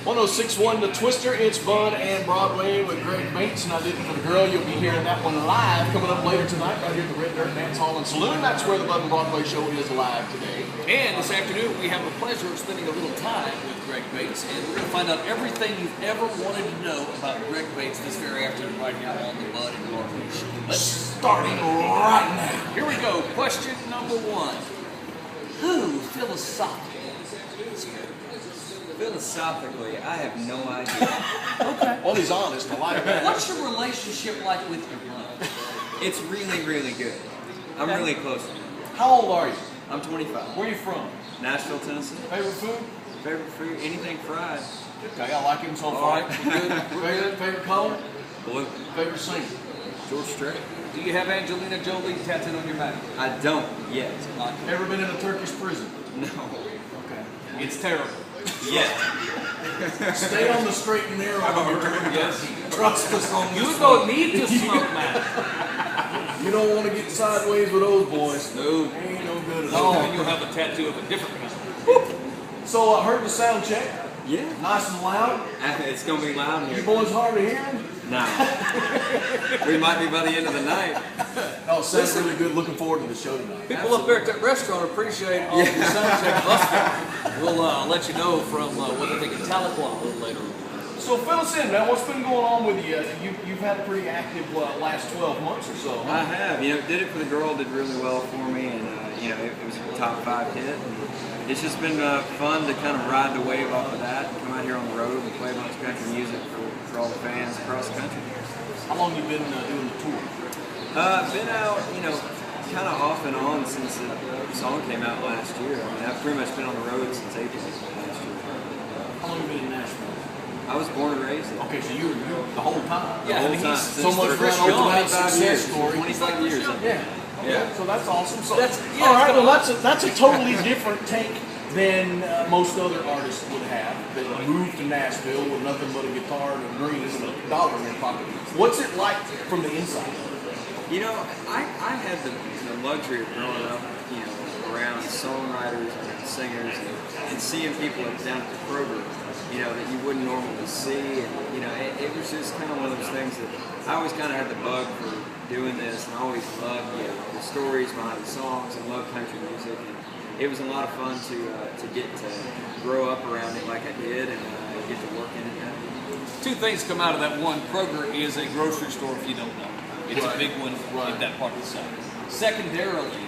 1061 The Twister, it's Bud and Broadway with Greg Bates, and I did it for the girl. You'll be hearing that one live coming up later tonight right here at the Red Dirt Dancehall and Saloon. That's where the Bud and Broadway show is live today. And this afternoon we have the pleasure of spending a little time with Greg Bates, and we're going to find out everything you've ever wanted to know about Greg Bates this very afternoon right here on the Bud and Broadway show. Starting right now. Here we go. Question number one. Who philosophically? Philosophically, I have no idea. Okay. Well, he's honest. I like that. What's your relationship like with your mom? It's really, really good. I'm really close to her. How old are you? I'm 25. Where are you from? Nashville, Tennessee. Favorite food? Favorite food? Anything fried. Okay, I like him so far. Favorite color? Blue. Favorite singer? George Strait. Do you have Angelina Jolie tattooed on your back? I don't yet. Ever been in a Turkish prison? No. Okay. It's terrible. Yet. Stay on the straight and narrow. Yes. Trust us on this. You don't need to smoke, man. You don't want to get sideways with those boys. No. Ain't no good at No, all. and you'll have a tattoo of a different kind. So I heard the sound check. Yeah. Nice and loud. It's going to be loud in You here. boys hard of hearing? No. We might be by the end of the night. Oh, sounds really good. Looking forward to the show tonight. People up there at that restaurant appreciate all the sound check thus far. We'll let you know from what they think of Tahlequah a little later. So fill us in, man. What's been going on with you? You've had a pretty active last 12 months or so, huh? I have. You know, Did It For The Girl did really well for me, and it was a top 5 hit. And it's just been fun to kind of ride the wave off of that, and come out here on the road and play a bunch of country music for all the fans across the country. How long have you been doing the tour? Been out, kind of off and on since the song came out last year. I mean, I've pretty much been on the road since April last year. How long have you been in Nashville? I was born and raised there. Okay, so you were the whole time. Yeah, the whole time. So much for an overnight success story. 25 years. Yeah. Okay, Yeah. so that's awesome. So, That's- yeah, all right, it's well, that's a totally different take than most other artists would have that moved to Nashville with nothing but a guitar and a green and a dollar in their pocket. What's it like from the inside? I had the luxury of growing up, around songwriters and singers and seeing people down at the Kroger, that you wouldn't normally see. And, it was just kind of one of those things that I always kind of had the bug for doing this, and I always loved the stories behind the songs and loved country music. And it was a lot of fun to get to grow up around it like I did and get to work in it. Two things come out of that. One, Kroger is a grocery store if you don't know. It's a big one in that part of the South. Secondarily,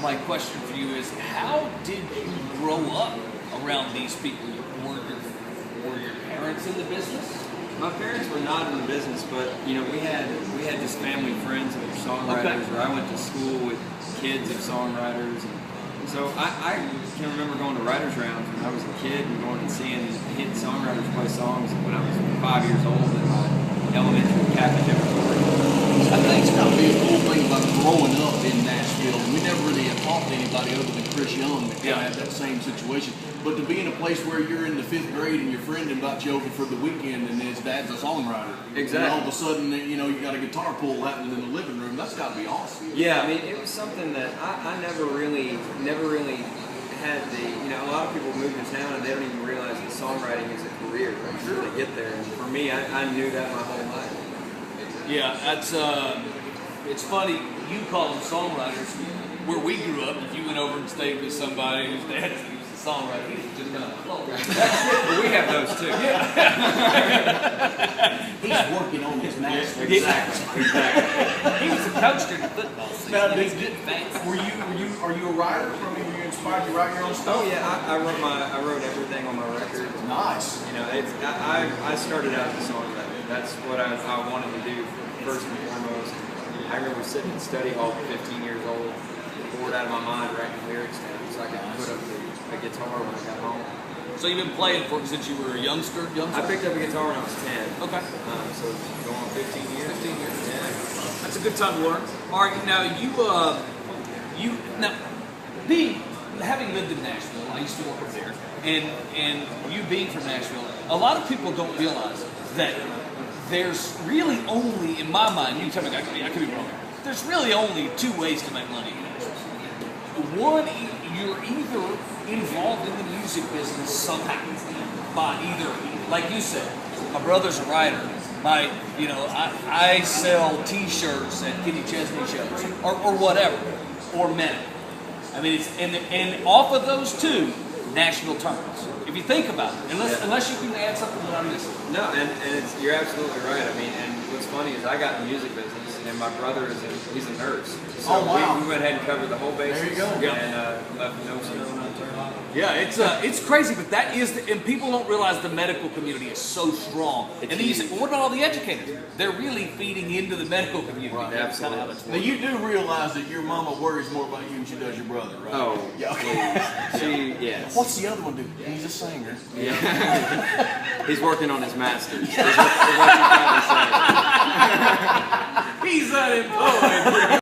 my question for you is, how did you grow up around these people? Were your parents in the business? My parents were not in the business, but we had just family friends that were songwriters. Okay. Or I went to school with kids of songwriters, and so I can remember going to writers' rounds when I was a kid and going and seeing hit songwriters play songs when I was 5 years old in my elementary Catholic dormitory. I think it's got to be a cool thing about growing up in Nashville. We never really have talked to anybody other than Chris Young that kind of had that same situation. But to be in a place where you're in the 5th grade and your friend invites you over for the weekend and his dad's a songwriter. Exactly. And all of a sudden, you got a guitar pull happening in the living room. That's got to be awesome. Yeah, I mean, it was something that I never really had a lot of people move to town and they don't even realize that songwriting is a career until they get there. And for me, I knew that my whole life. Yeah, that's it's funny. You call them songwriters. Where we grew up, if you went over and stayed with somebody whose dad was a songwriter, he was just gonna flow. Well, we have those too. He's working on his master. Exactly. He was a coach during the football season. Now, He was getting fast. are you a writer? I mean, were you inspired to write your own stuff? Oh yeah, I wrote everything on my record. Nice. I started out as a songwriter. That's what I wanted to do first and foremost. I remember sitting in study hall at 15 years old, bored out of my mind, writing lyrics down so I could put up a guitar when I got home. So you've been playing since you were a youngster? I picked up a guitar when I was 10. Okay. So going on 15 years. 15 years. Yeah. That's a good time to learn. All right, now having lived in Nashville, I used to work up there, and you being from Nashville, a lot of people don't realize that there's really only, in my mind, you tell me I could be wrong, there's really only 2 ways to make money in Nashville. One, you're either involved in the music business somehow, by either, like you said, my brother's a writer. I sell T-shirts at Kenny Chesney shows, or whatever, or medical. I mean, it's and off of those two, Nashville turns. If you think about it, unless you can add something that I'm missing. No, and you're absolutely right. I mean, and what's funny is I got in the music business, and my brother he's a nurse. So we went ahead and covered the whole basis. There you go. And left no stone unturned. Yeah, it's crazy, but that is, and people don't realize the medical community is so strong. And then you say, well, what about all the educators? They're really feeding into the medical community. Right. That's kind of how that's Now working. you do realize that your mama worries more about you than she does your brother, right? Oh, yeah. please. Yes. What's the other one do? He's a singer. Yeah. He's working on his master's. Is what you probably say. He's unemployed.